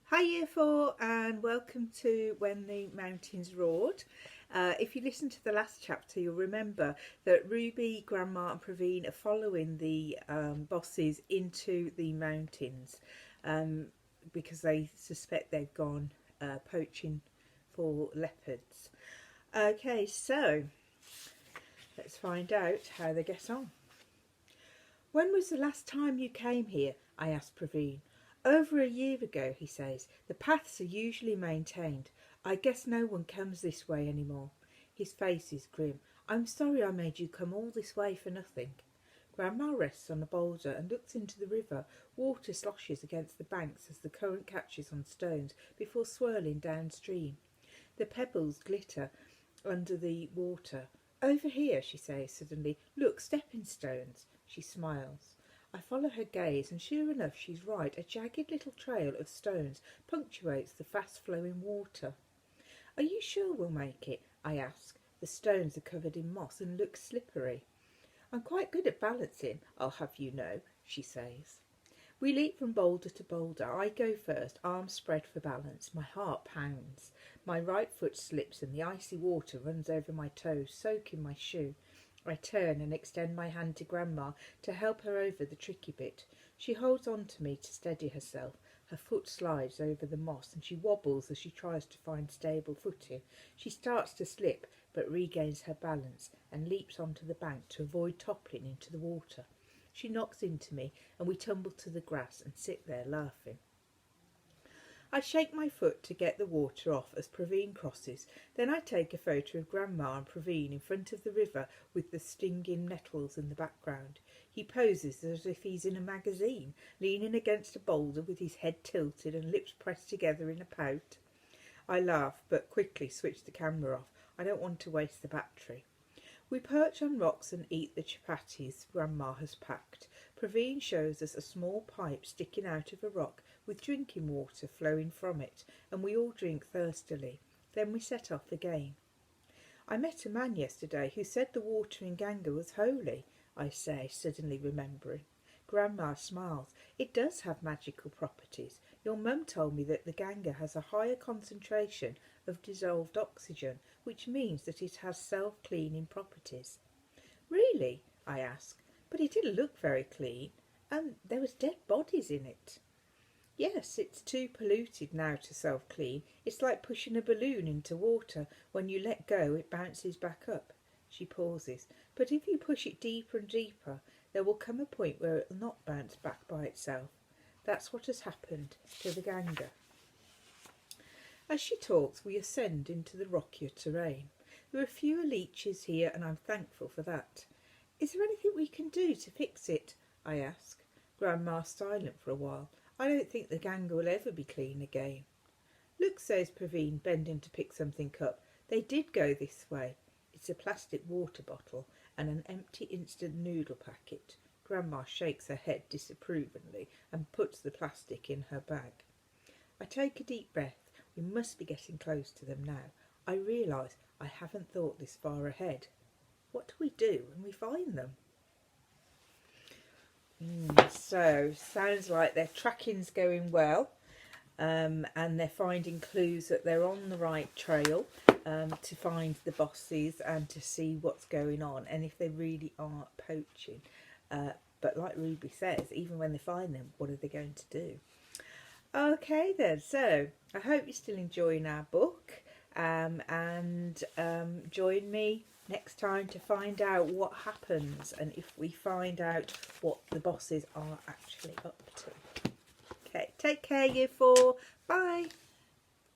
Hi Year 4 and welcome to When the Mountains Roared. If you listen to the last chapter, you'll remember that Ruby, Grandma and Praveen are following the bosses into the mountains because they suspect they've gone poaching for leopards. Okay, so let's find out how they get on. When was the last time you came here? I asked Praveen. Over a year ago, he says. The paths are usually maintained. I guess no one comes this way anymore. His face is grim. I'm sorry I made you come all this way for nothing. Grandma rests on a boulder and looks into the river. Water sloshes against the banks as the current catches on stones before swirling downstream. The pebbles glitter under the water. Over here, she says suddenly. Look, stepping stones. She smiles. I follow her gaze, and sure enough, she's right. A jagged little trail of stones punctuates the fast-flowing water. Are you sure we'll make it? I ask. The stones are covered in moss and look slippery. I'm quite good at balancing, I'll have you know, she says. We leap from boulder to boulder. I go first, arms spread for balance. My heart pounds. My right foot slips and the icy water runs over my toes, soaking my shoe. I turn and extend my hand to Grandma to help her over the tricky bit. She holds on to me to steady herself. Her foot slides over the moss and she wobbles as she tries to find stable footing. She starts to slip but regains her balance and leaps onto the bank to avoid toppling into the water. She knocks into me and we tumble to the grass and sit there laughing. I shake my foot to get the water off as Praveen crosses. Then I take a photo of Grandma and Praveen in front of the river with the stinging nettles in the background. He poses as if he's in a magazine, leaning against a boulder with his head tilted and lips pressed together in a pout. I laugh but quickly switch the camera off. I don't want to waste the battery. We perch on rocks and eat the chapatis Grandma has packed. Praveen shows us a small pipe sticking out of a rock with drinking water flowing from it, and we all drink thirstily. Then we set off again. I met a man yesterday who said the water in Ganga was holy, I say, suddenly remembering. Grandma smiles. It does have magical properties. Your mum told me that the Ganga has a higher concentration of dissolved oxygen, which means that it has self-cleaning properties. Really? I ask. But it didn't look very clean, and there was dead bodies in it. Yes, it's too polluted now to self-clean. It's like pushing a balloon into water. When you let go, it bounces back up. She pauses. But if you push it deeper and deeper, there will come a point where it will not bounce back by itself. That's what has happened to the Ganga. As she talks, we ascend into the rockier terrain. There are fewer leeches here, and I'm thankful for that. Is there anything we can do to fix it? I ask. Grandma's silent for a while. I don't think the Ganga will ever be clean again. Look, says Praveen, bending to pick something up. They did go this way. It's a plastic water bottle and an empty instant noodle packet. Grandma shakes her head disapprovingly and puts the plastic in her bag. I take a deep breath. We must be getting close to them now. I realise I haven't thought this far ahead. What do we do when we find them? So, sounds like their tracking's going well, and they're finding clues that they're on the right trail to find the bosses and to see what's going on and if they really are poaching. But like Ruby says, even when they find them, what are they going to do? Okay then, so I hope you're still enjoying our book and join me next time to find out what happens and if we find out what the bosses are actually up to. Okay, take care, Year 4. Bye.